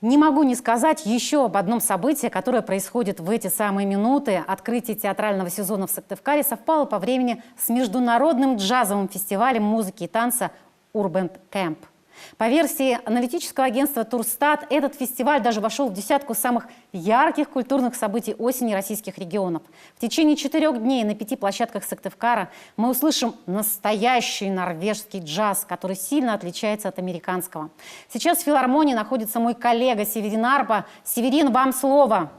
Не могу не сказать еще об одном событии, которое происходит в эти самые минуты. Открытие театрального сезона в Сыктывкаре совпало по времени с международным джазовым фестивалем музыки и танца Urban Camp. По версии аналитического агентства Турстат, этот фестиваль даже вошел в десятку самых ярких культурных событий осени российских регионов. В течение 4 дней на 5 площадках Сыктывкара мы услышим настоящий норвежский джаз, который сильно отличается от американского. Сейчас в филармонии находится мой коллега Северин Арпа. Северин, вам слово.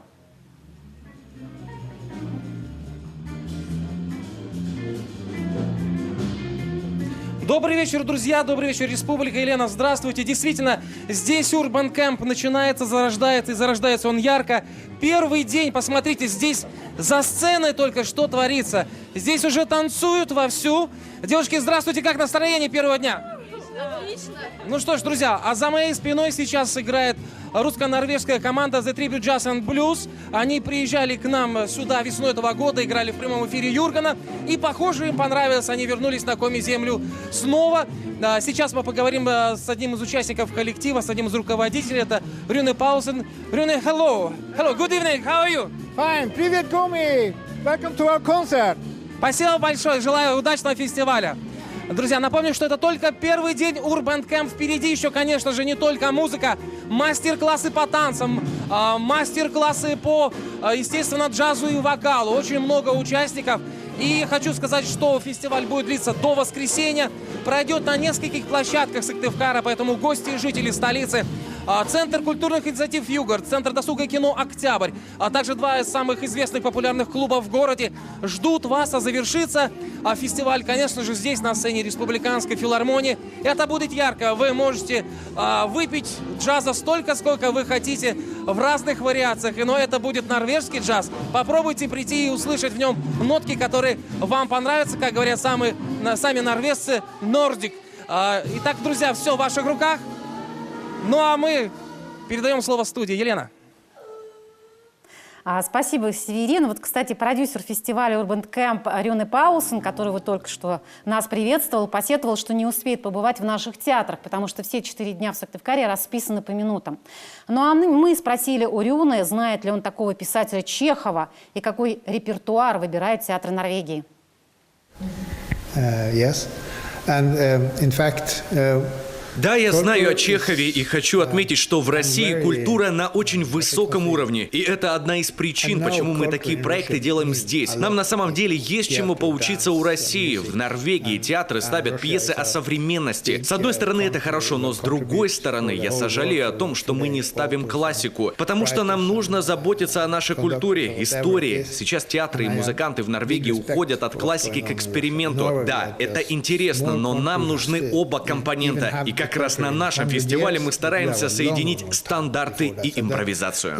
Добрый вечер, друзья, добрый вечер, Республика. Елена, здравствуйте. Действительно, здесь Urban Camp начинается, зарождается, и зарождается он ярко. Первый день, посмотрите, здесь за сценой только что творится. Здесь уже танцуют вовсю. Девушки, здравствуйте, как настроение первого дня? Отлично. Ну что ж, друзья, а за моей спиной сейчас играет русско-норвежская команда The Tribute Jazz and Blues. Они приезжали к нам сюда весной этого года, играли в прямом эфире Юргана. И, похоже, им понравилось. Они вернулись на Коми-Землю снова. Сейчас мы поговорим с одним из участников коллектива, с одним из руководителей. Это Рюне Паулсен. Рюне, hello. Hello, good evening. How are you? Fine. Привет, Коми. Welcome to our concert. Спасибо большое. Желаю удачного фестиваля. Друзья, напомню, что это только первый день Urban Camp. Впереди еще, конечно же, не только музыка, мастер-классы по танцам, мастер-классы по, естественно, джазу и вокалу. Очень много участников. И хочу сказать, что фестиваль будет длиться до воскресенья. Пройдет на нескольких площадках Сыктывкара, поэтому гости и жители столицы, Центр культурных инициатив «Югород», Центр досуга и кино «Октябрь», а также 2 из самых известных популярных клубов в городе ждут вас, а завершится фестиваль, конечно же, здесь, на сцене Республиканской филармонии. Это будет ярко. Вы можете выпить джаза столько, сколько вы хотите, в разных вариациях. Но это будет норвежский джаз. Попробуйте прийти и услышать в нем нотки, которые вам понравятся, как говорят сами норвежцы, нордик. Итак, друзья, все в ваших руках. Ну а мы передаем слово студии. Елена. Спасибо, Северин. Вот, кстати, продюсер фестиваля Urban Camp Рюне Паулсен, который вот только что нас приветствовал, посетовал, что не успеет побывать в наших театрах, потому что все 4 дня в Сыктывкаре расписаны по минутам. Ну а мы спросили у Рюне, знает ли он такого писателя Чехова и какой репертуар выбирает театры Норвегии. Yes. And, in fact, Да, я знаю о Чехове и хочу отметить, что в России культура на очень высоком уровне. И это одна из причин, почему мы такие проекты делаем здесь. Нам на самом деле есть чему поучиться у России. В Норвегии театры ставят пьесы о современности. С одной стороны, это хорошо, но с другой стороны, я сожалею о том, что мы не ставим классику. Потому что нам нужно заботиться о нашей культуре, истории. Сейчас театры и музыканты в Норвегии уходят от классики к эксперименту. Да, это интересно, но нам нужны оба компонента. И как раз на нашем фестивале мы стараемся соединить стандарты и импровизацию.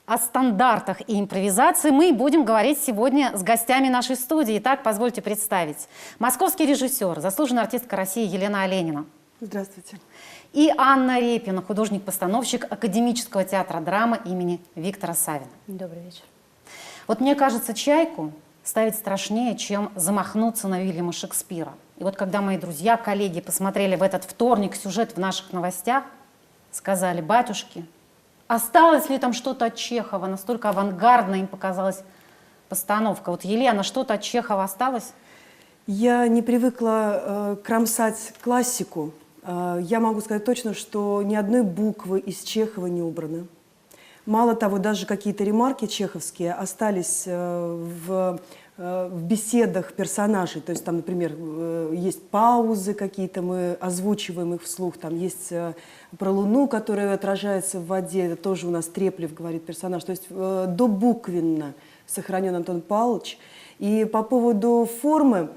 О стандартах и импровизации мы будем говорить сегодня с гостями нашей студии. Итак, позвольте представить. Московский режиссер, заслуженная артистка России Елена Оленина. Здравствуйте. И Анна Репина, художник-постановщик Академического театра драмы имени Виктора Савина. Добрый вечер. Вот мне кажется, «Чайку» ставить страшнее, чем замахнуться на Уильяма Шекспира. И вот когда мои друзья, коллеги посмотрели в этот вторник сюжет в наших новостях, сказали: батюшки, осталось ли там что-то от Чехова? Настолько авангардно им показалась постановка. Вот, Елена, что-то от Чехова осталось? Я не привыкла кромсать классику. Я могу сказать точно, что ни одной буквы из Чехова не убраны. Мало того, даже какие-то ремарки чеховские остались в беседах персонажей. То есть там, например, есть паузы какие-то, мы озвучиваем их вслух. Там есть про Луну, которая отражается в воде. Это тоже у нас Треплев, говорит персонаж. То есть добуквенно сохранен Антон Павлович. И по поводу формы,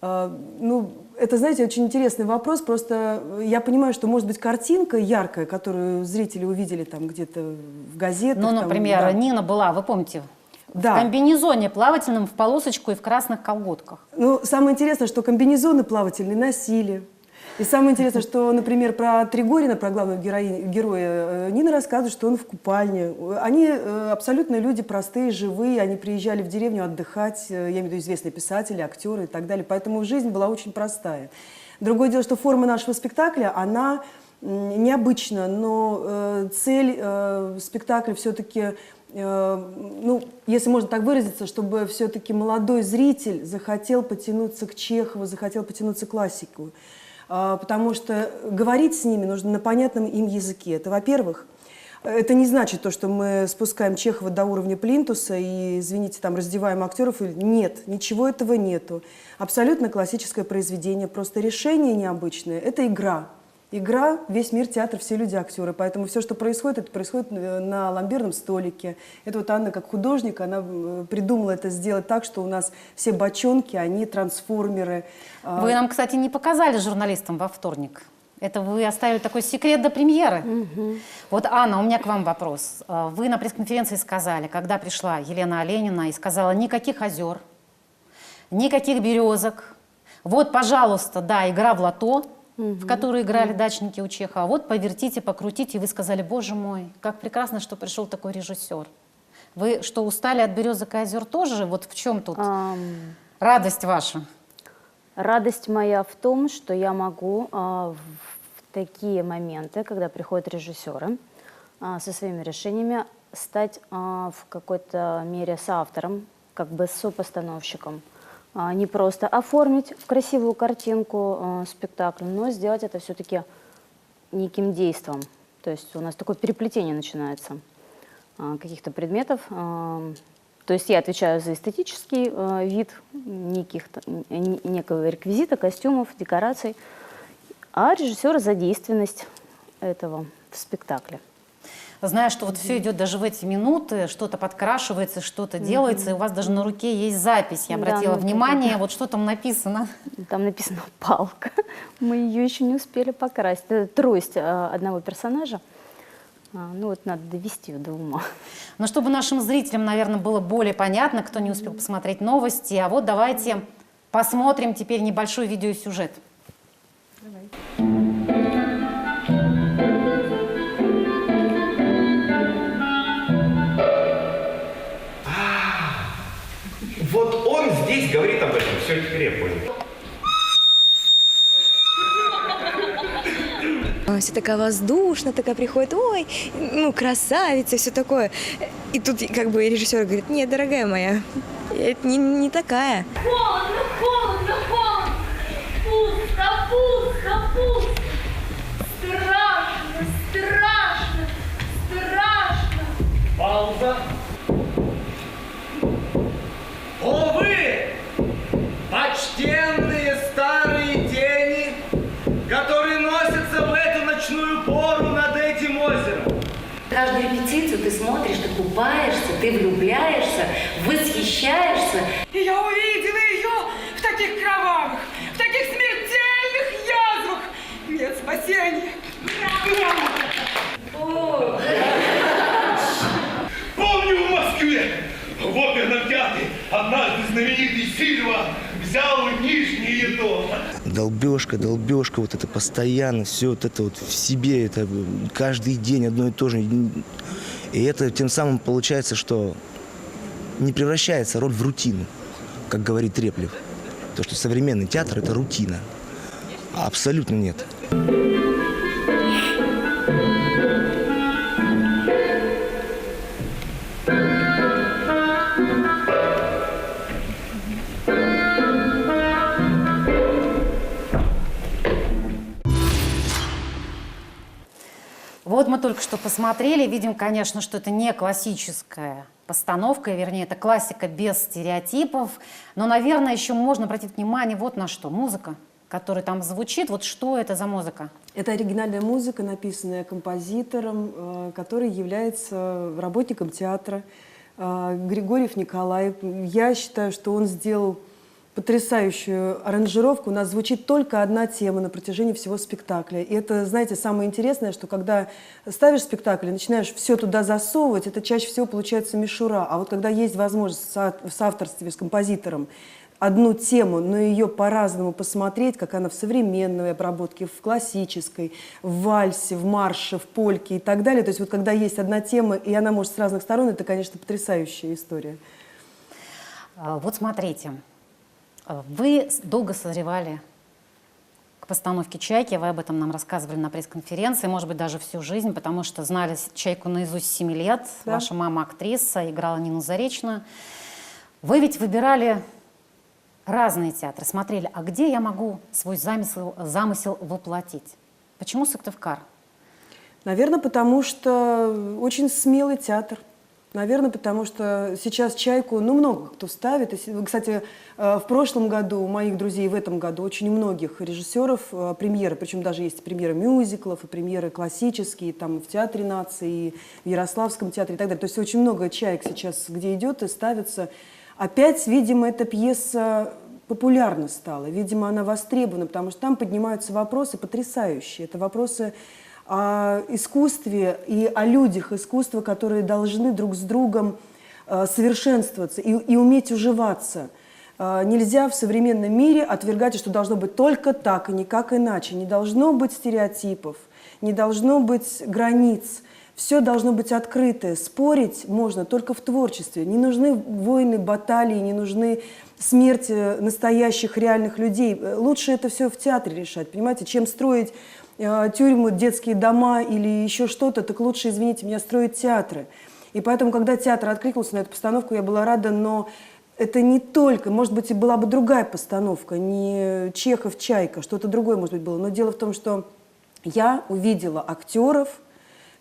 ну, это, знаете, очень интересный вопрос. Просто я понимаю, что, может быть, картинка яркая, которую зрители увидели там где-то в газетах. Ну, например, там, да. Нина была, вы помните, да, в комбинезоне плавательном, в полосочку и в красных колготках. Ну, самое интересное, что комбинезоны плавательные носили. И самое интересное, что, например, про Тригорина, про главного героя, Нина рассказывает, что он в купальне. Они абсолютно люди простые, живые, они приезжали в деревню отдыхать, я имею в виду известные писатели, актеры и так далее. Поэтому жизнь была очень простая. Другое дело, что форма нашего спектакля, она необычна, но цель спектакля все-таки, ну, если можно так выразиться, чтобы все-таки молодой зритель захотел потянуться к Чехову, захотел потянуться к классику. Потому что говорить с ними нужно на понятном им языке. Это, во-первых. Это не значит то, что мы спускаем Чехова до уровня плинтуса и, извините, там раздеваем актеров. Нет, ничего этого нету. Абсолютно классическое произведение, просто решение необычное. Это игра. Игра, весь мир, театр, все люди актеры. Поэтому все, что происходит, это происходит на ламберном столике. Это вот Анна, как художник, она придумала это сделать так, что у нас все бочонки, они трансформеры. Вы нам, кстати, не показали журналистам во вторник. Это вы оставили такой секрет до премьеры. Вот, Анна, у меня к вам вопрос. Вы на пресс-конференции сказали, когда пришла Елена Оленина и сказала, никаких озер, никаких березок. Вот, пожалуйста, да, игра в лото, в которой играли дачники у Чехова. Вот, повертите, покрутите. И вы сказали, боже мой, как прекрасно, что пришел такой режиссер. Вы что, устали от березок и озер тоже? Вот в чем тут радость ваша? Радость моя в том, что я могу в такие моменты, когда приходят режиссеры со своими решениями, стать в какой-то мере соавтором, как бы сопостановщиком. Не просто оформить в красивую картинку спектакль, но сделать это все-таки неким действом. То есть у нас такое переплетение начинается каких-то предметов. То есть я отвечаю за эстетический вид некого реквизита, костюмов, декораций, а режиссер за действенность этого в спектакле. Зная, что вот все идет даже в эти минуты, что-то подкрашивается, что-то делается, и у вас даже на руке есть запись. Я обратила внимание, вот что там написано. Там написано «палка». Мы ее еще не успели покрасить. Это трость одного персонажа. Ну вот надо довести ее до ума. Но чтобы нашим зрителям, наверное, было более понятно, кто не успел посмотреть новости, а вот давайте посмотрим теперь небольшой видеосюжет. Вот он здесь говорит об этом, все, теперь я понял. Вся такая воздушная, такая приходит, ой, ну, красавица, все такое. И тут как бы режиссер говорит, нет, дорогая моя, это не такая. Холодно, холодно, холодно, пусто, пусто, пусто, страшно, страшно, страшно. Пауза. О, вы, почтенные старые тени, которые носятся в эту ночную пору над этим озером. Каждую репетицию ты смотришь, ты купаешься, ты влюбляешься, восхищаешься. И я увидела ее в таких кровавых, в таких смертельных язвах. Нет спасения. Помню в Москве, в оперном театре, однажды знаменитый Сильва взял нижнее дом. Долбежка, вот это постоянно, все вот это вот в себе, это каждый день одно и то же. И это тем самым получается, что не превращается роль в рутину, как говорит Треплев. То, что современный театр – это рутина. Абсолютно нет. Вот мы только что посмотрели, видим, конечно, что это не классическая постановка, вернее, это классика без стереотипов, но, наверное, еще можно обратить внимание вот на что. Музыка, которая там звучит, вот что это за музыка? Это оригинальная музыка, написанная композитором, который является работником театра, Григорьев Николай. Я считаю, что он сделал потрясающую аранжировку. У нас звучит только одна тема на протяжении всего спектакля. И это, знаете, самое интересное, что когда ставишь спектакль и начинаешь все туда засовывать, это чаще всего получается мишура. А вот когда есть возможность в соавторстве с композитором одну тему, но ее по-разному посмотреть, как она в современной обработке, в классической, в вальсе, в марше, в польке и так далее. То есть вот когда есть одна тема, и она может с разных сторон, это, конечно, потрясающая история. Вот смотрите. Вы долго созревали к постановке «Чайки». Вы об этом нам рассказывали на пресс-конференции, может быть, даже всю жизнь, потому что знали «Чайку» наизусть с 7 лет. Да. Ваша мама актриса, играла Нину Заречную. Вы ведь выбирали разные театры, смотрели, а где я могу свой замысел воплотить? Почему Сыктывкар? Наверное, потому что очень смелый театр. Наверное, потому что сейчас «Чайку», ну, много кто ставит. Кстати, в прошлом году у моих друзей, в этом году очень у многих режиссеров премьеры, причем даже есть премьеры мюзиклов, и премьеры классические, там в Театре нации, и в Ярославском театре и так далее. То есть очень много «Чаек» сейчас где идет и ставится. Опять, видимо, эта пьеса популярна стала, видимо, она востребована, потому что там поднимаются вопросы потрясающие. Это вопросы о искусстве и о людях искусства, которые должны друг с другом совершенствоваться и уметь уживаться. Нельзя в современном мире отвергать, что должно быть только так и никак иначе. Не должно быть стереотипов, не должно быть границ. Все должно быть открытое. Спорить можно только в творчестве. Не нужны войны, баталии, не нужны смерти настоящих реальных людей. Лучше это все в театре решать, понимаете, чем строить тюрьмы, детские дома или еще что-то, так лучше, извините меня, строить театры. И поэтому, когда театр откликнулся на эту постановку, я была рада, но это не только, может быть, и была бы другая постановка, не Чехов, «Чайка», что-то другое, может быть, было. Но дело в том, что я увидела актеров,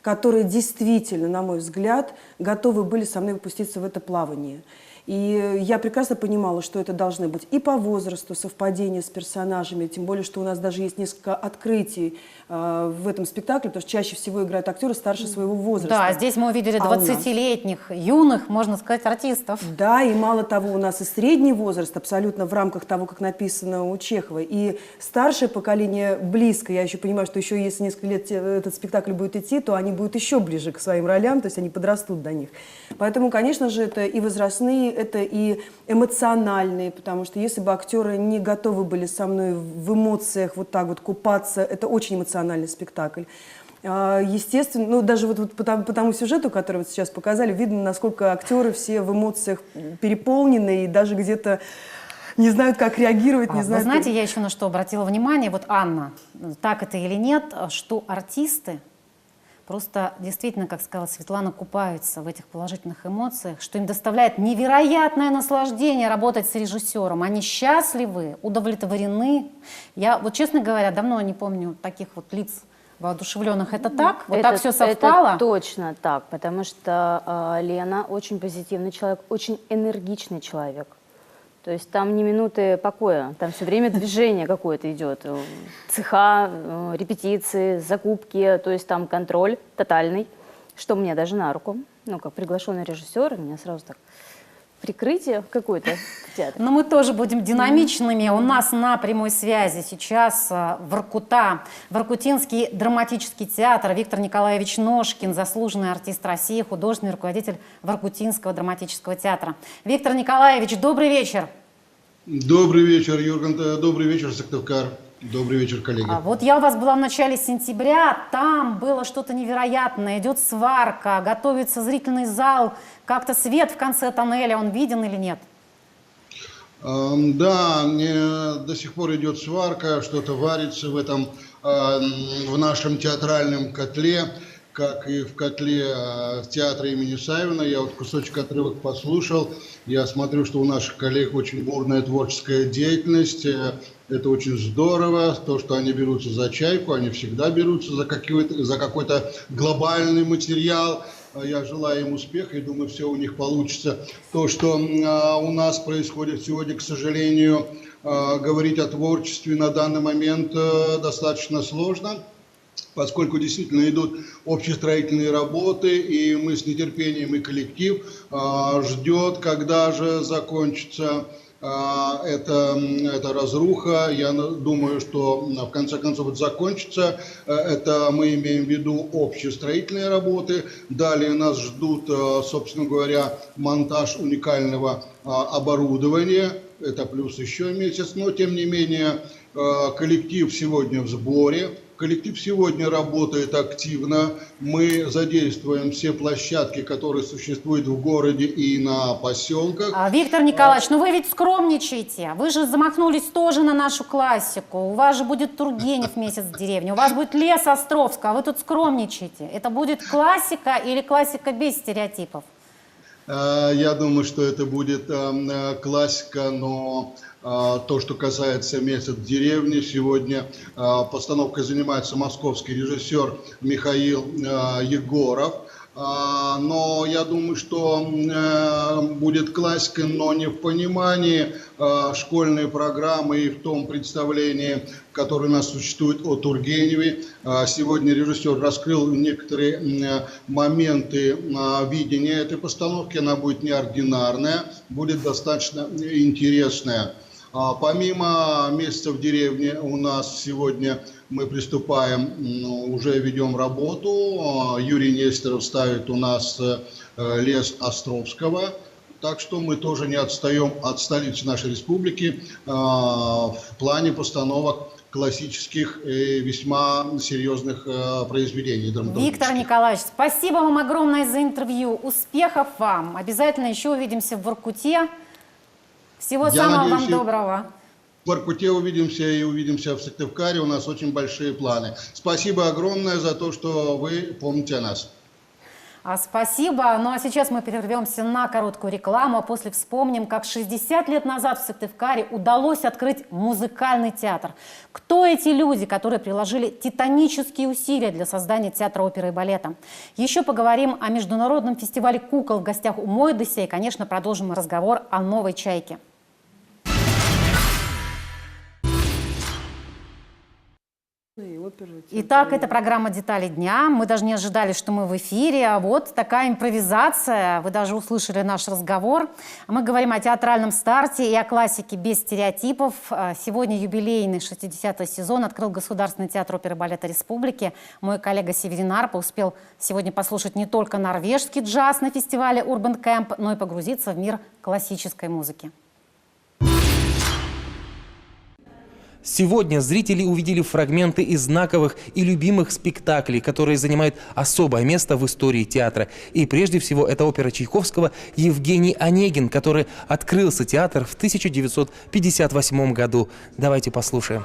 которые действительно, на мой взгляд, готовы были со мной выпуститься в это плавание. И я прекрасно понимала, что это должны быть и по возрасту совпадения с персонажами, тем более, что у нас даже есть несколько открытий в этом спектакле, потому что чаще всего играют актеры старше своего возраста. Да, здесь мы увидели 20-летних, юных, можно сказать, артистов. Да, и мало того, у нас и средний возраст абсолютно в рамках того, как написано у Чехова, и старшее поколение близко. Я еще понимаю, что еще если несколько лет этот спектакль будет идти, то они будут еще ближе к своим ролям, то есть они подрастут до них. Поэтому, конечно же, это и возрастные, это и эмоциональные, потому что если бы актеры не готовы были со мной в эмоциях вот так вот купаться, это очень эмоциональный спектакль. Естественно, ну даже вот по тому сюжету, который вот сейчас показали, видно, насколько актеры все в эмоциях переполнены и даже где-то не знают, как реагировать, не знают. Вы знаете, я еще на что обратила внимание, вот Анна, так это или нет, что артисты просто действительно, как сказала Светлана, купаются в этих положительных эмоциях, что им доставляет невероятное наслаждение работать с режиссером. Они счастливы, удовлетворены. Я, вот честно говоря, давно не помню таких вот лиц воодушевленных. Это так? Вот так все совпало? Это точно так, потому что Лена очень позитивный человек, очень энергичный человек. То есть там ни минуты покоя, там все время движение какое-то идет. Цеха, репетиции, закупки, то есть там контроль тотальный, что мне даже на руку. Ну, как приглашенный режиссер, у меня сразу так прикрытие какое-то в театре. Но мы тоже будем динамичными. У нас на прямой связи сейчас Воркута, Воркутинский драматический театр, Виктор Николаевич Ножкин, заслуженный артист России, художественный руководитель Воркутинского драматического театра. Виктор Николаевич, добрый вечер. Добрый вечер, Юрген, добрый вечер, Сыктывкар. Добрый вечер, коллеги. Вот я у вас была в начале сентября, там было что-то невероятное, идет сварка, готовится зрительный зал, как-то свет в конце тоннеля, он виден или нет? Да, до сих пор идет сварка, что-то варится в нашем театральном котле, как и в котле театра имени Савина. Я вот кусочек отрывок послушал, я смотрю, что у наших коллег очень бурная творческая деятельность. Это очень здорово, то, что они берутся за «Чайку», они всегда берутся за какой-то глобальный материал. Я желаю им успеха и думаю, все у них получится. То, что у нас происходит сегодня, к сожалению, говорить о творчестве на данный момент достаточно сложно, поскольку действительно идут общестроительные работы, и мы с нетерпением, и коллектив ждет, когда же закончится эта разруха. Я думаю, что в конце концов это закончится. Это мы имеем в виду общестроительные работы. Далее нас ждут, собственно говоря, монтаж уникального оборудования. Это плюс еще месяц. Но, тем не менее, коллектив сегодня в сборе. Коллектив сегодня работает активно. Мы задействуем все площадки, которые существуют в городе и на поселках. Виктор Николаевич, ну вы ведь скромничаете. Вы же замахнулись тоже на нашу классику. У вас же будет Тургенев «Месяц в деревне», у вас будет Лес Островского, а вы тут скромничаете. Это будет классика или классика без стереотипов? Я думаю, что это будет классика, но то, что касается «Месяца в деревне», сегодня постановкой занимается московский режиссер Михаил Егоров. Но я думаю, что будет классика, но не в понимании школьной программы и в том представлении, которое у нас существует о Тургеневе. Сегодня режиссер раскрыл некоторые моменты видения этой постановки. Она будет неординарная, будет достаточно интересная. Помимо «Месяца в деревне» у нас сегодня мы приступаем, уже ведем работу. Юрий Нестеров ставит у нас «Лес Островского». Так что мы тоже не отстаем от столицы нашей республики в плане постановок классических и весьма серьезных произведений. Виктор Николаевич, спасибо вам огромное за интервью. Успехов вам. Обязательно еще увидимся в Воркуте. Всего самого вам доброго. В Воркуте увидимся и увидимся в Сыктывкаре. У нас очень большие планы. Спасибо огромное за то, что вы помните о нас. Спасибо. Ну а сейчас мы прервемся на короткую рекламу, а после вспомним, как 60 лет назад в Сыктывкаре удалось открыть музыкальный театр. Кто эти люди, которые приложили титанические усилия для создания театра оперы и балета? Еще поговорим о международном фестивале кукол в гостях у Мойдыся и, конечно, продолжим разговор о новой «Чайке». Итак, это программа «Детали дня». Мы даже не ожидали, что мы в эфире. А вот такая импровизация. Вы даже услышали наш разговор. Мы говорим о театральном старте и о классике без стереотипов. Сегодня юбилейный 60-й сезон открыл Государственный театр оперы и балета Республики. Мой коллега Северин Арпа успел сегодня послушать не только норвежский джаз на фестивале Urban Camp, но и погрузиться в мир классической музыки. Сегодня зрители увидели фрагменты из знаковых и любимых спектаклей, которые занимают особое место в истории театра. И прежде всего это опера Чайковского «Евгений Онегин», который открылся театр в 1958 году. Давайте послушаем.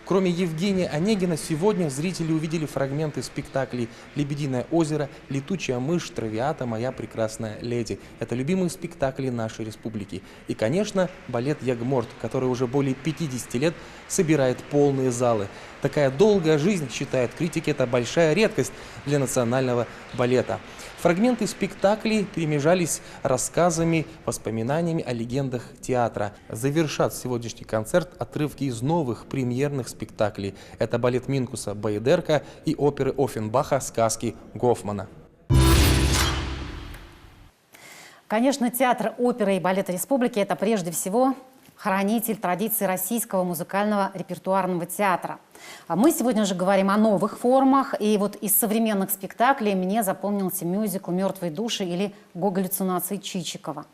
Кроме Евгения Онегина, сегодня зрители увидели фрагменты спектаклей «Лебединое озеро», «Летучая мышь», «Травиата», «Моя прекрасная леди». Это любимые спектакли нашей республики. И, конечно, балет «Ягморт», который уже более 50 лет собирает полные залы. Такая долгая жизнь, считают критики, это большая редкость для национального балета. Фрагменты спектаклей перемежались рассказами, воспоминаниями о легендах театра. Завершат сегодняшний концерт отрывки из новых премьерных спектаклей. Это балет Минкуса Баядерка и оперы Оффенбаха «Сказки Гофмана». Конечно, театр оперы и балета Республики – это прежде всего хранитель традиций российского музыкального репертуарного театра. Мы сегодня же говорим о новых формах, и вот из современных спектаклей мне запомнился мюзикл «Мертвые души» или «Галлюцинации» Чичикова.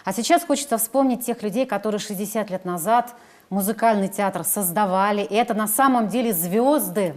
А сейчас хочется вспомнить тех людей, которые 60 лет назад музыкальный театр создавали. И это на самом деле звезды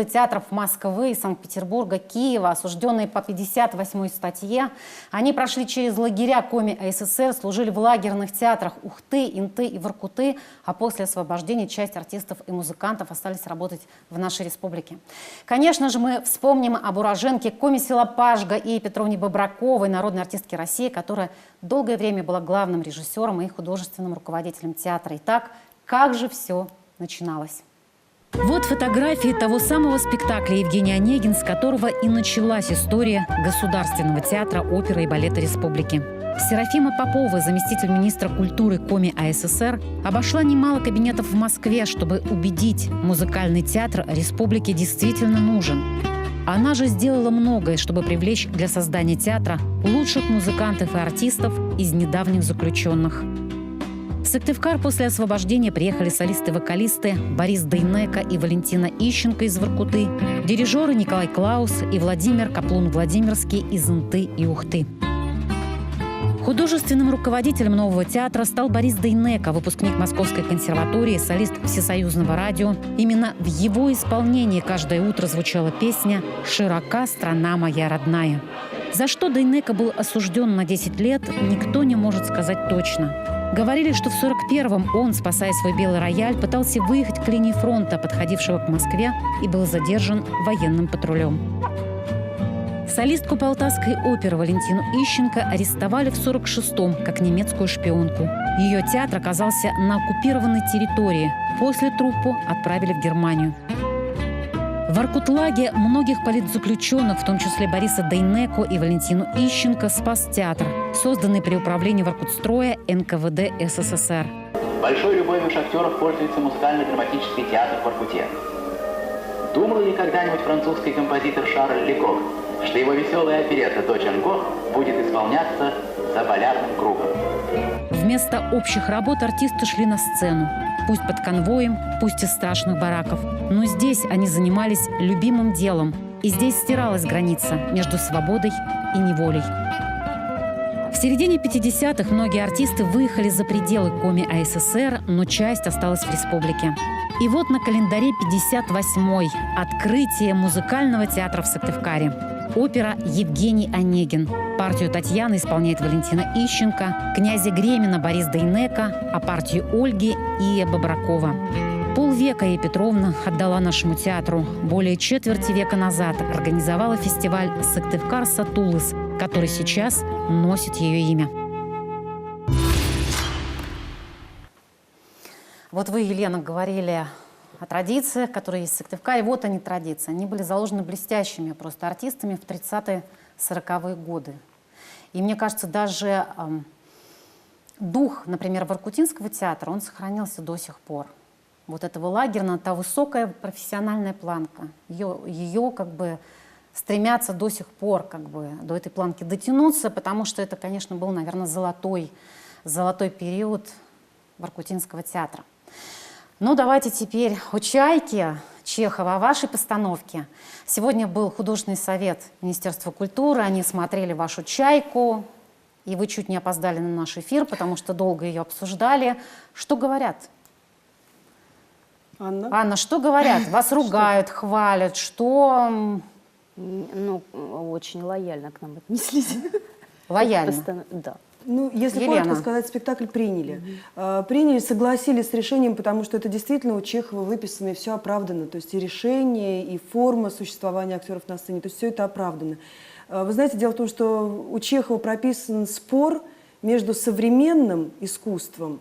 театров Москвы, Санкт-Петербурга, Киева, осужденные по 58-й статье. Они прошли через лагеря Коми СССР, служили в лагерных театрах Ухты, Инты и Воркуты, а после освобождения часть артистов и музыкантов остались работать в нашей республике. Конечно же, мы вспомним об уроженке Коми Силапажга и Петровне Бобраковой, народной артистке России, которая долгое время была главным режиссером и художественным руководителем театра. Итак, как же все начиналось? Вот фотографии того самого спектакля «Евгений Онегин», с которого и началась история Государственного театра оперы и балета Республики. Серафима Попова, заместитель министра культуры Коми АССР, обошла немало кабинетов в Москве, чтобы убедить, музыкальный театр республике действительно нужен. Она же сделала многое, чтобы привлечь для создания театра лучших музыкантов и артистов из недавних заключенных. В Сыктывкар после освобождения приехали солисты-вокалисты Борис Дейнеко и Валентина Ищенко из Воркуты, дирижеры Николай Клаус и Владимир Каплун-Владимирский из Инты и Ухты. Художественным руководителем нового театра стал Борис Дейнеко, выпускник Московской консерватории, солист Всесоюзного радио. Именно в его исполнении каждое утро звучала песня «Широка страна моя родная». За что Дейнеко был осужден на 10 лет, никто не может сказать точно. Говорили, что в 41-м он, спасая свой белый рояль, пытался выехать к линии фронта, подходившего к Москве, и был задержан военным патрулем. Солистку Полтавской оперы Валентину Ищенко арестовали в 46-м как немецкую шпионку. Ее театр оказался на оккупированной территории. После труппу отправили в Германию. В Воркутлаге многих политзаключенных, в том числе Бориса Дейнеко и Валентину Ищенко, спас театр, созданный при управлении Воркутстроя НКВД СССР. Большой любовью шахтеров пользуется музыкально-драматический театр в Воркуте. Думал ли когда-нибудь французский композитор Шарль Лекок, что его веселая оперетта «Дочь Анго» будет исполняться за полярным кругом? Вместо общих работ артисты шли на сцену. Пусть под конвоем, пусть из страшных бараков. Но здесь они занимались любимым делом. И здесь стиралась граница между свободой и неволей. В середине 50-х многие артисты выехали за пределы Коми АССР, но часть осталась в республике. И вот на календаре 58-й – открытие музыкального театра в Сыктывкаре. Опера «Евгений Онегин». Партию Татьяны исполняет Валентина Ищенко, князя Гремина Борис Дейнеко, а партию Ольги Ия Бобракова. Полвека Ия Петровна отдала нашему театру. Более четверти века назад организовала фестиваль «Сыктывкар Сатулыс», который сейчас носит ее имя. Вот вы, Елена, говорили о традициях, которые есть в Сыктывкаре. Вот они, традиции. Они были заложены блестящими просто артистами в 30-е, 40-е годы. И мне кажется, даже дух, например, Воркутинского театра, он сохранился до сих пор. Вот этого лагерного, та высокая профессиональная планка. Ее как бы стремятся до сих пор как бы до этой планки дотянуться, потому что это, конечно, был, наверное, золотой период Воркутинского театра. Ну, давайте теперь о «Чайке» Чехова, о вашей постановке. Сегодня был художественный совет Министерства культуры, они смотрели вашу «Чайку», и вы чуть не опоздали на наш эфир, потому что долго ее обсуждали. Что говорят? Анна, что говорят? Вас ругают, хвалят, что... Ну, очень лояльно к нам отнеслись. Лояльно? Да. Ну, если Елена. коротко сказать, спектакль приняли. Приняли, согласились с решением, потому что это действительно у Чехова выписано, и все оправдано. То есть и решение, и форма существования актеров на сцене, то есть все это оправдано. Вы знаете, дело в том, что у Чехова прописан спор между современным искусством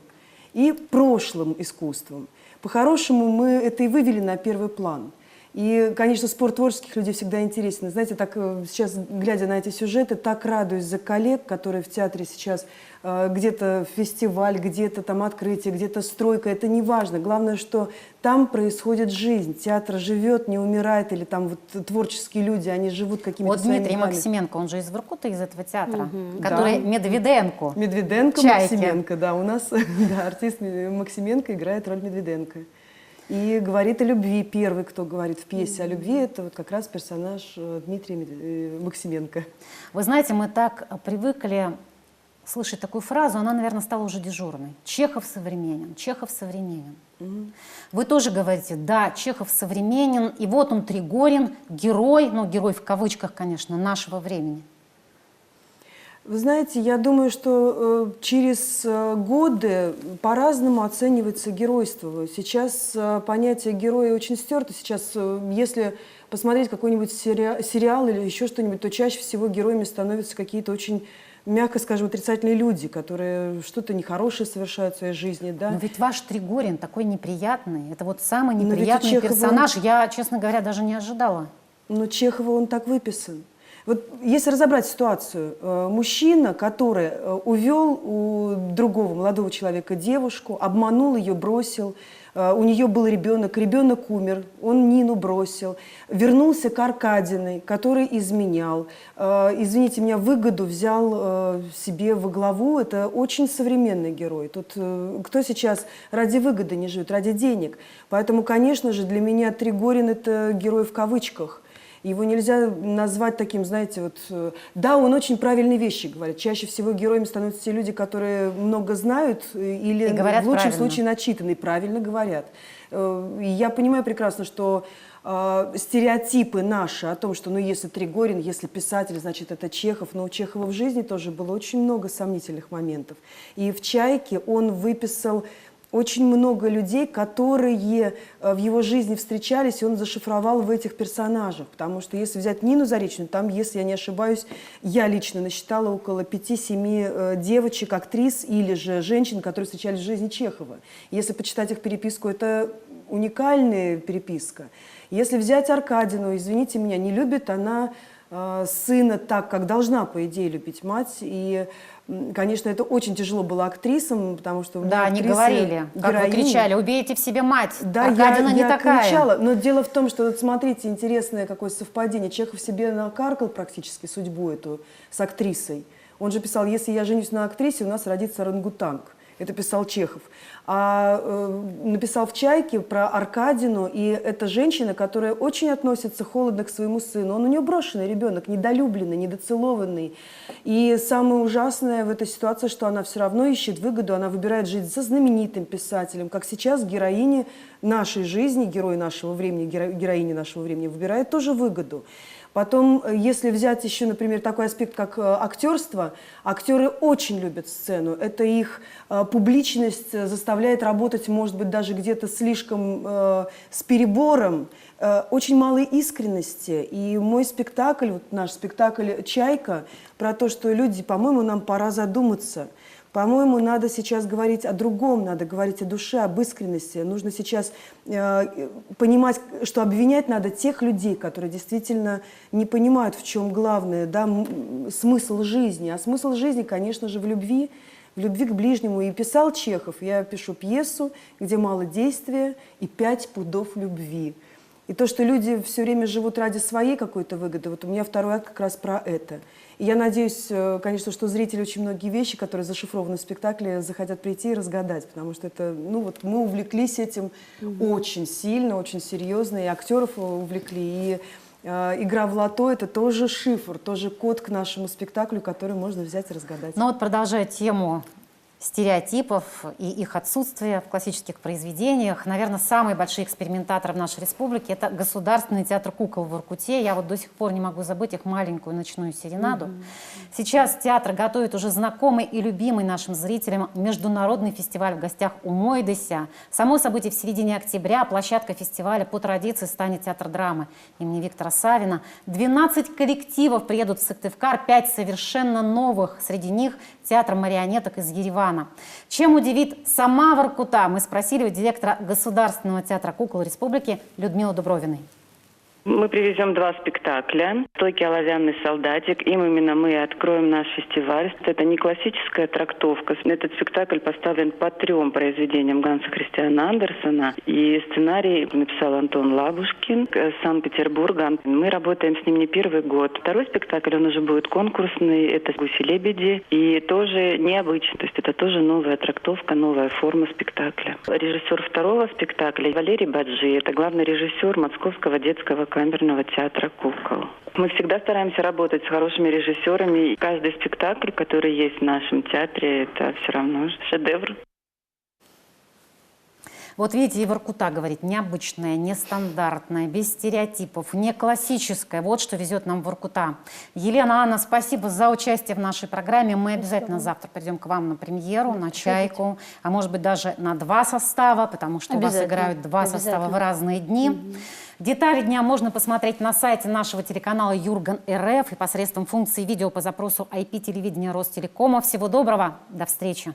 и прошлым искусством. По-хорошему, мы это и вывели на первый план. И, конечно, спор творческих людей всегда интересен. Знаете, так сейчас, глядя на эти сюжеты, так радуюсь за коллег, которые в театре сейчас где-то фестиваль, где-то там открытие, где-то стройка. Это не важно. Главное, что там происходит жизнь. Театр живет, не умирает. Или там вот творческие люди, они живут какими-то Вот своими Дмитрий делами. Максименко, он же из Воркуты, из этого театра, который Медведенко. Медведенко, Чайки. Максименко, да. У нас да, артист Максименко играет роль Медведенко. И говорит о любви. Первый, кто говорит в пьесе о любви, это вот как раз персонаж Дмитрия Максименко. Вы знаете, мы так привыкли слышать такую фразу, она, наверное, стала уже дежурной. Чехов современен, Чехов современен. Вы тоже говорите, да, Чехов современен, и вот он, Тригорин, герой, ну, герой в кавычках, конечно, нашего времени. Вы знаете, я думаю, что через годы по-разному оценивается геройство. Сейчас понятие героя очень стерто. Сейчас, если посмотреть какой-нибудь сериал или еще что-нибудь, то чаще всего героями становятся какие-то очень, мягко скажем, отрицательные люди, которые что-то нехорошее совершают в своей жизни. Да? Но ведь ваш Тригорин такой неприятный. Это вот самый неприятный персонаж. Я, честно говоря, даже не ожидала. Но Чехова он так выписан. Вот если разобрать ситуацию, мужчина, который увел у другого молодого человека девушку, обманул ее, бросил, у нее был ребенок, ребенок умер, он Нину бросил, вернулся к Аркадиной, который изменял, извините меня, выгоду взял себе во главу, это очень современный герой. Тут кто сейчас ради выгоды не живет, ради денег. Поэтому, конечно же, для меня Тригорин – это герой в кавычках. Его нельзя назвать таким, знаете, вот... Да, он очень правильные вещи говорит. Чаще всего героями становятся те люди, которые много знают или в лучшем случае начитаны, и правильно говорят. И я понимаю прекрасно, что стереотипы наши о том, что, ну, если Тригорин, если писатель, значит, это Чехов. Но у Чехова в жизни тоже было очень много сомнительных моментов. И в «Чайке» он выписал очень много людей, которые в его жизни встречались, и он зашифровал в этих персонажах. Потому что если взять Нину Заречную, там, если я не ошибаюсь, я лично насчитала около 5-7 девочек, актрис или же женщин, которые встречались в жизни Чехова. Если почитать их переписку, это уникальная переписка. Если взять Аркадину, извините меня, не любит она сына так, как должна, по идее, любить мать. И, конечно, это очень тяжело было актрисам, потому что... Да, они говорили, как вы кричали, убейте в себе мать, да, Аркадина не такая. Кричала, но дело в том, что, вот смотрите, интересное какое совпадение. Чехов себе накаркал практически судьбу эту с актрисой. Он же писал, если я женюсь на актрисе, у нас родится орангутанг. Это писал Чехов. А написал в «Чайке» про Аркадину, и это женщина, которая очень относится холодно к своему сыну. Он у нее брошенный ребенок, недолюбленный, недоцелованный. И самое ужасное в этой ситуации, что она все равно ищет выгоду, она выбирает жить со знаменитым писателем, как сейчас героини нашей жизни, герой нашего времени, героини нашего времени выбирает тоже выгоду. Потом, если взять еще, например, такой аспект, как актерство, актеры очень любят сцену. Это их публичность заставляет работать, может быть, даже где-то слишком с перебором, очень малой искренности. И мой спектакль, вот наш спектакль «Чайка», про то, что люди, по-моему, нам пора задуматься. По-моему, надо сейчас говорить о другом, надо говорить о душе, об искренности. Нужно сейчас понимать, что обвинять надо тех людей, которые действительно не понимают, в чем главное, да, смысл жизни. А смысл жизни, конечно же, в любви к ближнему. И писал Чехов, я пишу пьесу, где мало действия и 5 пудов любви. И то, что люди все время живут ради своей какой-то выгоды, вот у меня второй акт как раз про это. И я надеюсь, конечно, что зрители очень многие вещи, которые зашифрованы в спектакле, захотят прийти и разгадать, потому что это, ну вот мы увлеклись этим очень сильно, очень серьезно, и актеров увлекли, и игра в лото – это тоже шифр, тоже код к нашему спектаклю, который можно взять и разгадать. Но вот продолжая тему стереотипов и их отсутствия в классических произведениях. Наверное, самые большие экспериментаторы в нашей республике – это Государственный театр кукол в Воркуте. Я вот до сих пор не могу забыть их маленькую ночную серенаду. Сейчас театр готовит уже знакомый и любимый нашим зрителям международный фестиваль в гостях у Мойдеся. Само событие в середине октября. Площадка фестиваля по традиции станет театр драмы имени Виктора Савина. 12 коллективов приедут в Сыктывкар, 5 совершенно новых. Среди них театр марионеток из Еревана. Чем удивит сама Воркута, мы спросили у директора Государственного театра кукол Республики Людмилы Дубровиной. Мы привезем 2 спектакля. «Стойкий оловянный солдатик». Им именно мы откроем наш фестиваль. Это не классическая трактовка. Этот спектакль поставлен по 3 произведениям Ганса Христиана Андерсена. И сценарий написал Антон Лабушкин из Санкт-Петербурга. Мы работаем с ним не первый год. Второй спектакль, он уже будет конкурсный. Это «Гуси-лебеди». И тоже необычный. То есть это тоже новая трактовка, новая форма спектакля. Режиссер второго спектакля Валерий Баджи. Это главный режиссер Московского детского камерного театра кукол. Мы всегда стараемся работать с хорошими режиссерами. И каждый спектакль, который есть в нашем театре, это все равно шедевр. Вот видите, и Воркута говорит, необычная, нестандартная, без стереотипов, не классическая. Вот что везет нам Воркута. Елена, Анна, спасибо за участие в нашей программе. Мы обязательно завтра придем к вам на премьеру, на «Чайку», а может быть даже на 2 состава, потому что у вас играют 2 состава в разные дни. Детали дня можно посмотреть на сайте нашего телеканала Юрган.РФ и посредством функции видео по запросу IP-телевидения Ростелекома. Всего доброго, до встречи.